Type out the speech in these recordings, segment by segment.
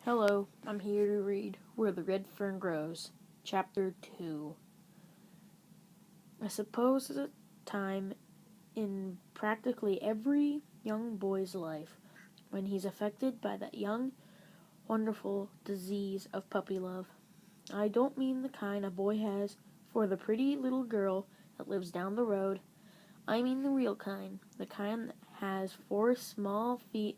Hello, I'm here to read Where the Red Fern Grows, Chapter 2. I suppose there's a time in practically every young boy's life when he's affected by that young, wonderful disease of puppy love. I don't mean the kind a boy has for the pretty little girl that lives down the road. I mean the real kind, the kind that has 4 small feet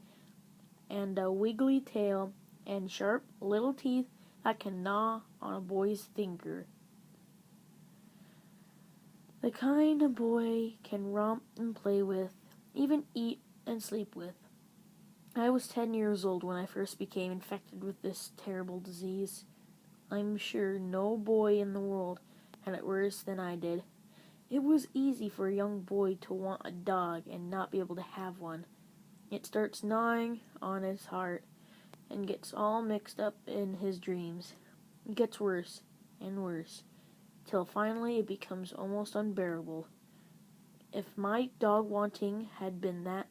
and a wiggly tail and sharp little teeth that can gnaw on a boy's finger. The kind a boy can romp and play with, even eat and sleep with. I was 10 years old when I first became infected with this terrible disease. I'm sure no boy in the world had it worse than I did. It was easy for a young boy to want a dog and not be able to have one. It starts gnawing on his heart and gets all mixed up in his dreams. It gets worse and worse, till finally it becomes almost unbearable. If my dog wanting had been that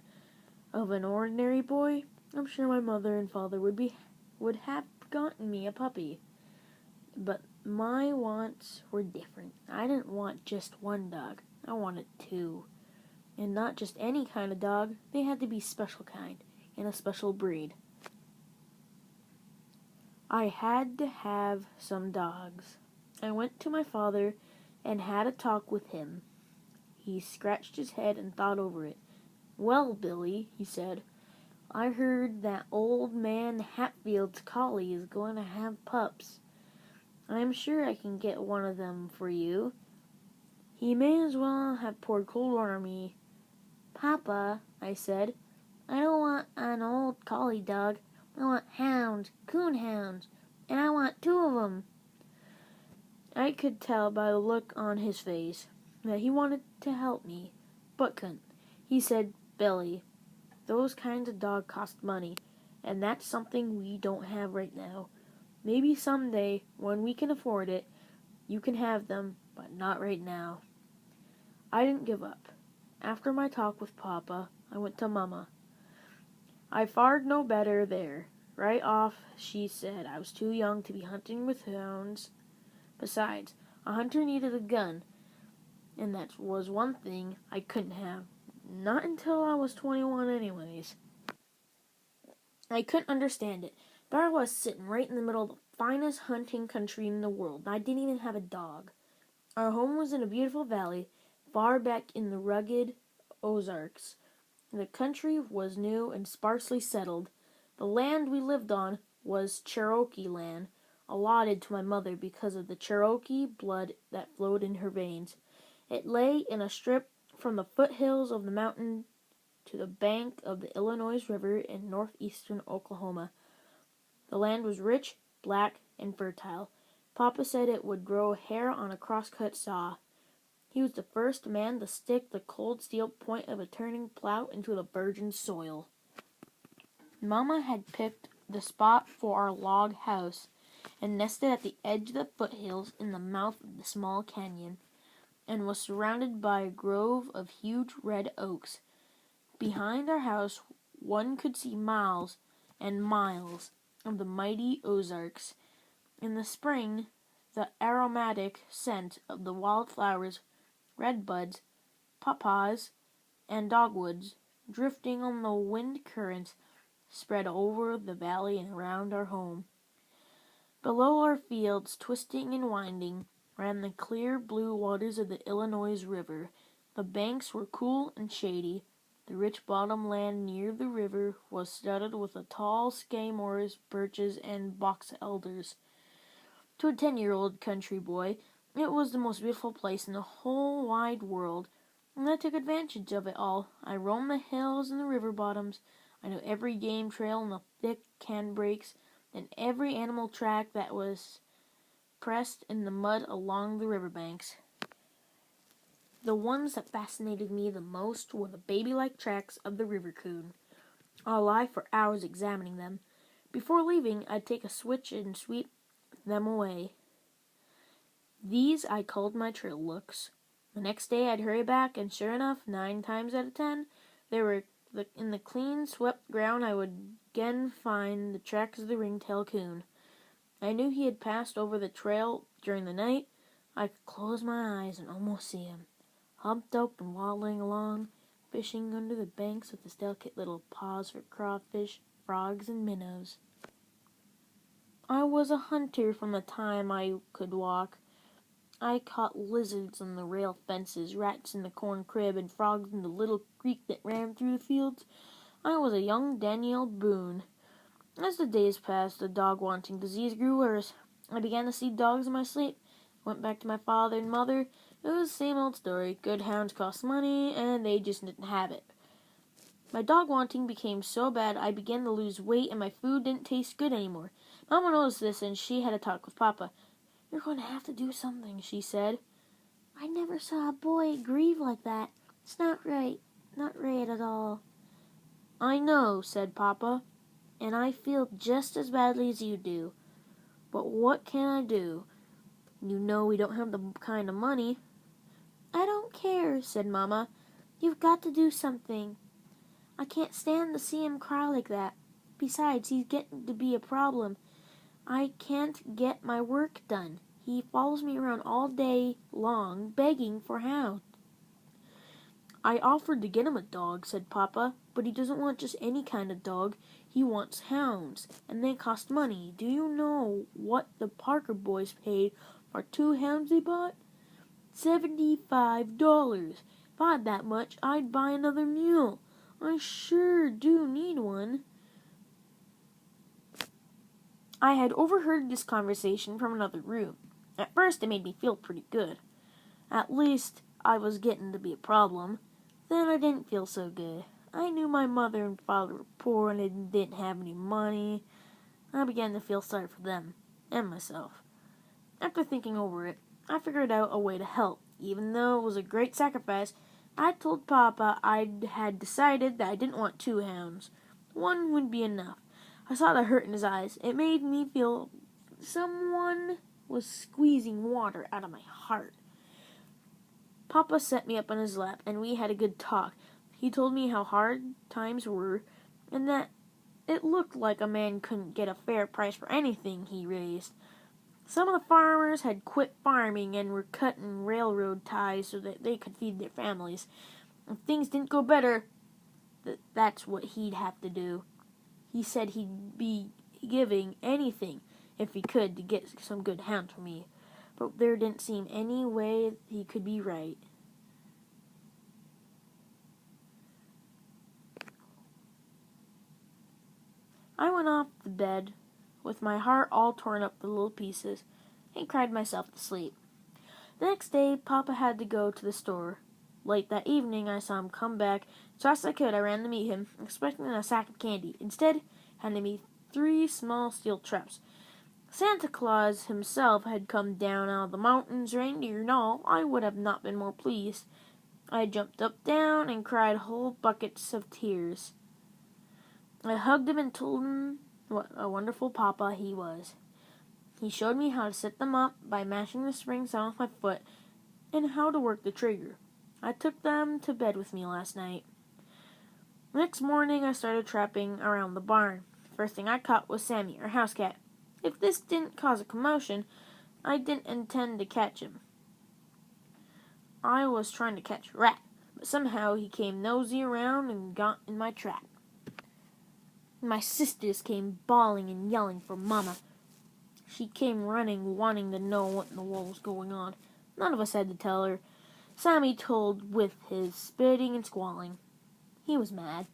of an ordinary boy, I'm sure my mother and father would have gotten me a puppy. But my wants were different. I didn't want just one dog. I wanted 2. And not just any kind of dog. They had to be special kind and a special breed. I had to have some dogs. I went to my father and had a talk with him. He scratched his head and thought over it. "Well, Billy," he said, "I heard that old man Hatfield's collie is going to have pups. I'm sure I can get one of them for you. He may as well have poured cold water on me." "Papa," I said, "I don't want an old collie dog. I want hounds, coon hounds, and I want 2 of them." I could tell by the look on his face that he wanted to help me, but couldn't. He said, "Billy, those kinds of dogs cost money, and that's something we don't have right now. Maybe someday, when we can afford it, you can have them, but not right now." I didn't give up. After my talk with Papa, I went to Mama. I fared no better there. Right off, she said I was too young to be hunting with hounds. Besides, a hunter needed a gun, and that was one thing I couldn't have. Not until I was 21 anyways. I couldn't understand it. There I was sitting right in the middle of the finest hunting country in the world, and I didn't even have a dog. Our home was in a beautiful valley, far back in the rugged Ozarks. The country was new and sparsely settled. The land we lived on was Cherokee land, allotted to my mother because of the Cherokee blood that flowed in her veins. It lay in a strip from the foothills of the mountain to the bank of the Illinois River in northeastern Oklahoma. The land was rich, black, and fertile. Papa said it would grow hair on a crosscut saw. He was the first man to stick the cold steel point of a turning plow into the virgin soil. Mama had picked the spot for our log house and nested at the edge of the foothills in the mouth of the small canyon, and was surrounded by a grove of huge red oaks. Behind our house one could see miles and miles of the mighty Ozarks. In the spring, the aromatic scent of the wildflowers, redbuds, pawpaws, and dogwoods, drifting on the wind currents, spread over the valley and around our home. Below our fields, twisting and winding, ran the clear blue waters of the Illinois River. The banks were cool and shady. The rich bottom land near the river was studded with the tall sycamores, birches, and box elders. To a 10-year-old country boy, it was the most beautiful place in the whole wide world, and I took advantage of it all. I roamed the hills and the river bottoms. I knew every game trail in the thick canebrakes, and every animal track that was pressed in the mud along the riverbanks. The ones that fascinated me the most were the baby-like tracks of the river coon. I'd lie for hours examining them. Before leaving, I'd take a switch and sweep them away. These I called my trail looks. The next day I'd hurry back, and sure enough, 9 times out of 10, they were In the clean, swept ground I would again find the tracks of the ringtail coon. I knew he had passed over the trail during the night. I could close my eyes and almost see him, humped up and waddling along, fishing under the banks with his delicate little paws for crawfish, frogs, and minnows. I was a hunter from the time I could walk. I caught lizards on the rail fences, rats in the corn crib, and frogs in the little creek that ran through the fields. I was a young Daniel Boone. As the days passed, the dog-wanting disease grew worse. I began to see dogs in my sleep. Went back to my father and mother. It was the same old story. Good hounds cost money, and they just didn't have it. My dog-wanting became so bad I began to lose weight, and my food didn't taste good anymore. Mama noticed this, and she had a talk with Papa. "You're going to have to do something," she said. "I never saw a boy grieve like that. It's not right. Not right at all." "I know," said Papa, "and I feel just as badly as you do. But what can I do? You know we don't have the kind of money." "I don't care," said Mama. "You've got to do something. I can't stand to see him cry like that. Besides, he's getting to be a problem. I can't get my work done. He follows me around all day long, begging for hounds." "I offered to get him a dog," said Papa, "but he doesn't want just any kind of dog. He wants hounds, and they cost money. Do you know what the Parker boys paid for 2 hounds they bought? $75. If I had that much, I'd buy another mule. I sure do need one." I had overheard this conversation from another room. At first it made me feel pretty good. At least I was getting to be a problem. Then I didn't feel so good. I knew my mother and father were poor and they didn't have any money. I began to feel sorry for them and myself. After thinking over it, I figured out a way to help. Even though it was a great sacrifice, I told Papa I had decided that I didn't want 2 hounds. 1 would be enough. I saw the hurt in his eyes. It made me feel someone was squeezing water out of my heart. Papa set me up on his lap, and we had a good talk. He told me how hard times were, and that it looked like a man couldn't get a fair price for anything he raised. Some of the farmers had quit farming and were cutting railroad ties so that they could feed their families. If things didn't go better, that's what he'd have to do. He said he'd be giving anything if he could to get some good hounds for me, but there didn't seem any way he could be right. I went off to bed with my heart all torn up to little pieces and cried myself to sleep. The next day, Papa had to go to the store. Late that evening, I saw him come back. As fast as I could, I ran to meet him, expecting a sack of candy. Instead, handed me 3 small steel traps. Santa Claus himself had come down out of the mountains, reindeer and all. I would have not been more pleased. I jumped up, down, and cried whole buckets of tears. I hugged him and told him what a wonderful papa he was. He showed me how to set them up by mashing the springs down with my foot and how to work the trigger. I took them to bed with me last night. Next morning, I started trapping around the barn. First thing I caught was Sammy, our house cat. If this didn't cause a commotion, I didn't intend to catch him. I was trying to catch a rat, but somehow he came nosy around and got in my trap. My sisters came bawling and yelling for Mama. She came running, wanting to know what in the world was going on. None of us had to tell her. Sammy told with his spitting and squalling. He was mad.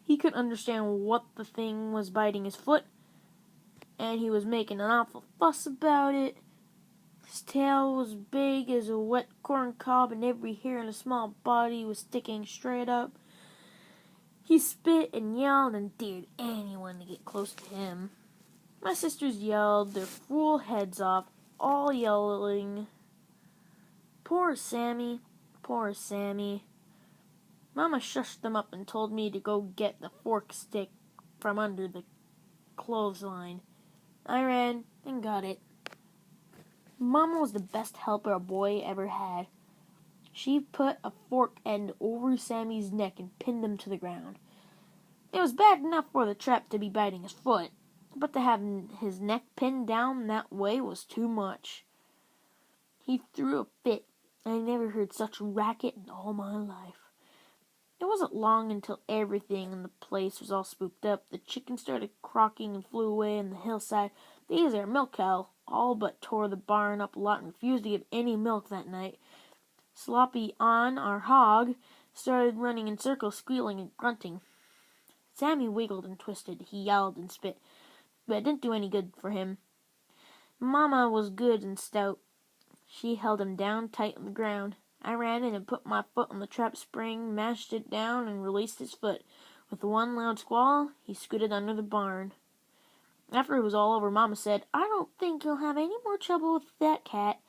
He couldn't understand what the thing was biting his foot, and he was making an awful fuss about it. His tail was big as a wet corn cob, and every hair in his small body was sticking straight up. He spit and yelled and dared anyone to get close to him. My sisters yelled their fool heads off, all yelling, "Poor Sammy, poor Sammy." Mama shushed them up and told me to go get the fork stick from under the clothesline. I ran and got it. Mama was the best helper a boy ever had. She put a fork end over Sammy's neck and pinned him to the ground. It was bad enough for the trap to be biting his foot, but to have his neck pinned down that way was too much. He threw a fit. I never heard such a racket in all my life. It wasn't long until everything in the place was all spooked up. The chickens started croaking and flew away on the hillside. These are milk cow all but tore the barn up a lot and refused to give any milk that night. Sloppy on, our hog, started running in circles, squealing and grunting. Sammy wiggled and twisted. He yelled and spit, but it didn't do any good for him. Mama was good and stout. She held him down tight on the ground. I ran in and put my foot on the trap spring, mashed it down, and released his foot. With one loud squall, he scooted under the barn. After it was all over, Mama said, "I don't think he'll have any more trouble with that cat.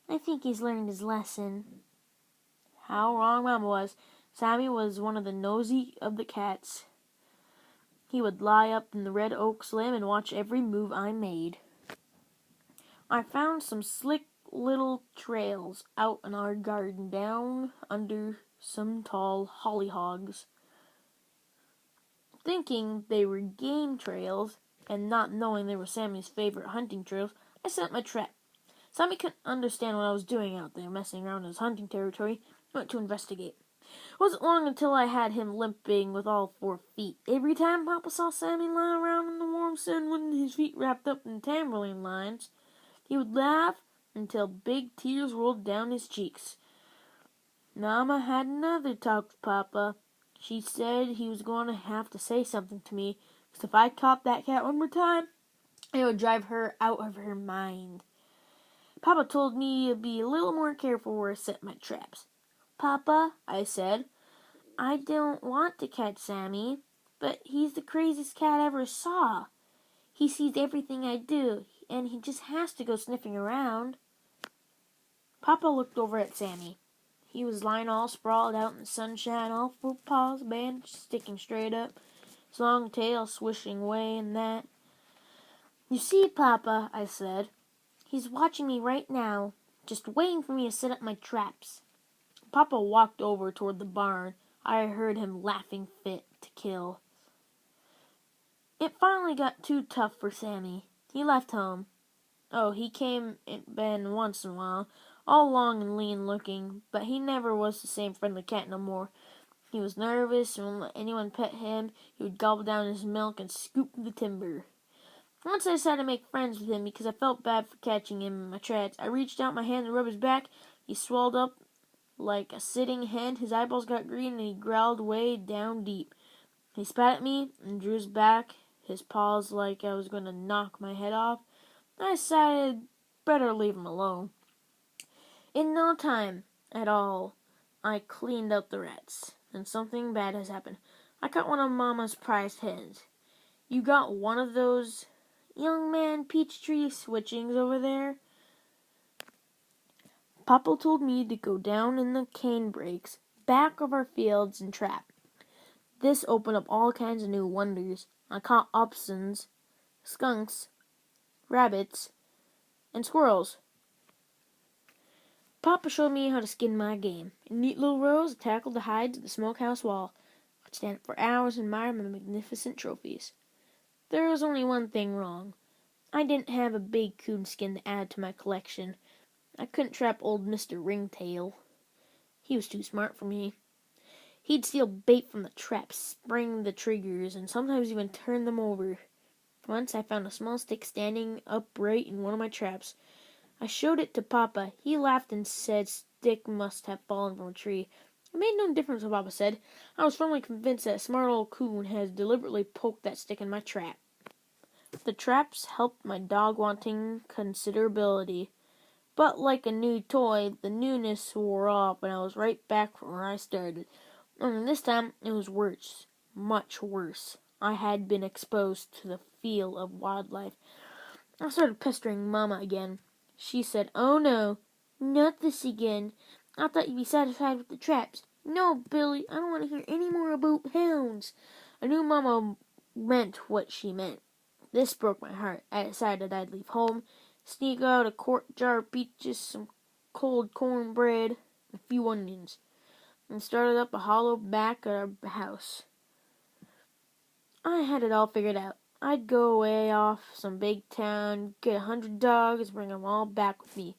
I think he's learned his lesson." How wrong Mama was. Sammy was one of the nosy of the cats. He would lie up in the red oak limb and watch every move I made. I found some slick little trails out in our garden down under some tall hollyhocks. Thinking they were game trails, and not knowing they were Sammy's favorite hunting trails, I set my trap. Sammy couldn't understand what I was doing out there, messing around in his hunting territory. I went to investigate. It wasn't long until I had him limping with all 4 feet. Every time Papa saw Sammy lie around in the warm sun with his feet wrapped up in tambourine lines, he would laugh until big tears rolled down his cheeks. Mama had another talk with Papa. She said he was going to have to say something to me, because if I caught that cat one more time, it would drive her out of her mind. Papa told me to be a little more careful where I set my traps. "Papa," I said, "I don't want to catch Sammy, but he's the craziest cat I ever saw. He sees everything I do, and he just has to go sniffing around." Papa looked over at Sammy. He was lying all sprawled out in the sunshine, all 4 paws bandaged, sticking straight up, his long tail swishing away and that. "You see, Papa," I said, "he's watching me right now, just waiting for me to set up my traps." Papa walked over toward the barn. I heard him laughing fit to kill. It finally got too tough for Sammy. He left home. Oh, he came in once in a while, all long and lean looking, but he never was the same friendly cat no more. He was nervous and wouldn't let anyone pet him. He would gobble down his milk and scoop the timber. Once I decided to make friends with him because I felt bad for catching him in my traps. I reached out my hand to rub his back. He swelled up like a sitting hen. His eyeballs got green and he growled way down deep. He spat at me and drew his back, his paws like I was going to knock my head off. I decided better leave him alone. In no time at all, I cleaned up the rats, and something bad has happened. I caught one of Mama's prized hens. "You got one of those young man peach tree switchings over there?" Papa told me to go down in the cane brakes back of our fields and trap. This opened up all kinds of new wonders. I caught upsons, skunks, rabbits, and squirrels. Papa showed me how to skin my game. In neat little rows, I tackled the hides of the smokehouse wall. I'd stand for hours and admire my magnificent trophies. There was only one thing wrong. I didn't have a big coon skin to add to my collection. I couldn't trap old Mr. Ringtail. He was too smart for me. He'd steal bait from the traps, spring the triggers, and sometimes even turn them over. Once I found a small stick standing upright in one of my traps. I showed it to Papa. He laughed and said stick must have fallen from a tree. It made no difference what Papa said. I was firmly convinced that a smart old coon had deliberately poked that stick in my trap. The traps helped my dog-wanting considerability. But like a new toy, the newness wore off, and I was right back from where I started. Only this time, it was worse. Much worse. I had been exposed to the feel of wildlife. I started pestering Mama again. She said, "Oh no, not this again. I thought you'd be satisfied with the traps." "No, Billy, I don't want to hear any more about hounds." I knew Mama meant what she meant. This broke my heart. I decided I'd leave home, sneak out a quart jar of peaches, some cold cornbread, and a few onions, and started up a hollow back at our house. I had it all figured out. I'd go away off some big town, get 100 dogs, bring 'em all back with me.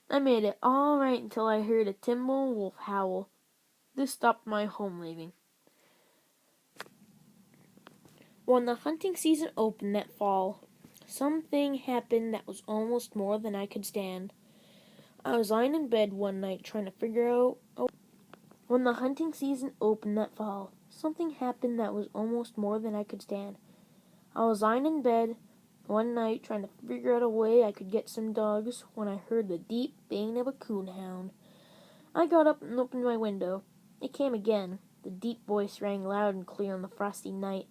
I made it all right until I heard a timber wolf howl. This stopped my home leaving. When the hunting season opened that fall, something happened that was almost more than I could stand. I was lying in bed one night trying to figure out... When the hunting season opened that fall, something happened that was almost more than I could stand. I was lying in bed one night trying to figure out a way I could get some dogs when I heard the deep baying of a coonhound. I got up and opened my window. It came again. The deep voice rang loud and clear on the frosty night.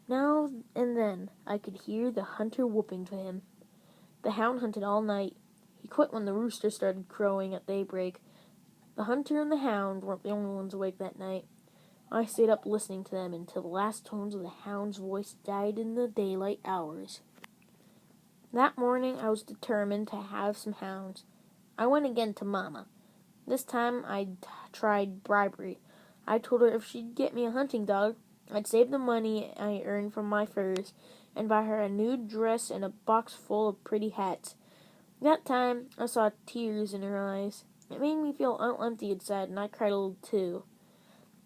Now and then I could hear the hunter whooping to him. The hound hunted all night. He quit when the rooster started crowing at daybreak. The hunter and the hound weren't the only ones awake that night. I stayed up listening to them until the last tones of the hound's voice died in the daylight hours. That morning I was determined to have some hounds. I went again to Mama. This time I tried bribery. I told her if she'd get me a hunting dog, I'd save the money I earned from my furs and buy her a new dress and a box full of pretty hats. That time I saw tears in her eyes. It made me feel all empty inside, and I cried a little too.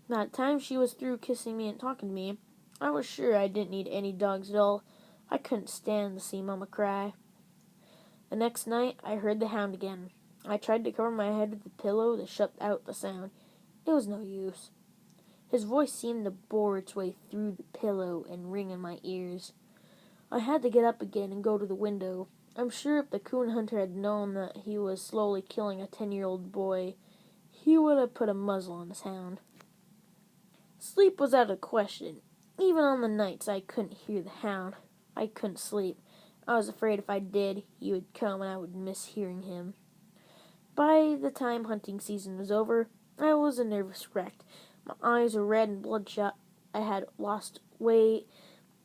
By the time she was through kissing me and talking to me, I was sure I didn't need any dogs at all. I couldn't stand to see Mama cry. The next night, I heard the hound again. I tried to cover my head with the pillow to shut out the sound. It was no use. His voice seemed to bore its way through the pillow and ring in my ears. I had to get up again and go to the window. I'm sure if the coon hunter had known that he was slowly killing a 10-year-old boy, he would have put a muzzle on his hound. Sleep was out of the question. Even on the nights I couldn't hear the hound, I couldn't sleep. I was afraid if I did, he would come and I would miss hearing him. By the time hunting season was over, I was a nervous wreck. My eyes were red and bloodshot. I had lost weight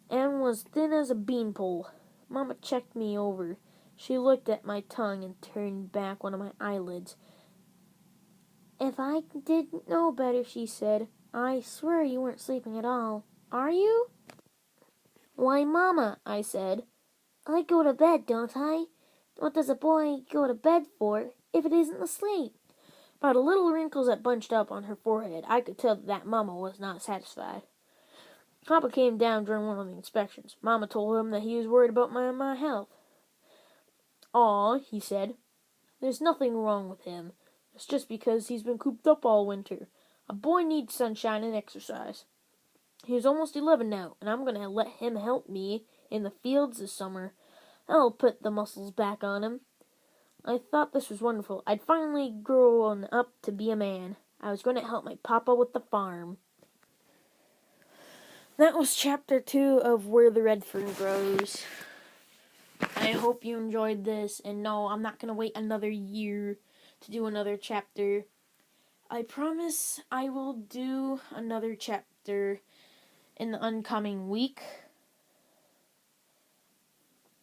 and was thin as a beanpole. Mama checked me over. She looked at my tongue and turned back one of my eyelids. If I didn't know better, she said, I swear you weren't sleeping at all. Are you? Why, Mama, I said. I go to bed, don't I? What does a boy go to bed for if it isn't to sleep? By the little wrinkles that bunched up on her forehead, I could tell that Mama was not satisfied. Papa came down during one of the inspections. Mama told him that he was worried about my health. Aw, he said, there's nothing wrong with him. It's just because he's been cooped up all winter. A boy needs sunshine and exercise. He's almost 11 now, and I'm going to let him help me in the fields this summer. That'll put the muscles back on him. I thought this was wonderful. I'd finally grown up to be a man. I was going to help my papa with the farm. That was chapter 2 of Where the Red Fern Grows. I hope you enjoyed this, and no, I'm not going to wait another year to do another chapter. I promise I will do another chapter in the oncoming week.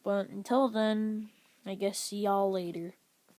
But until then, I guess see y'all later.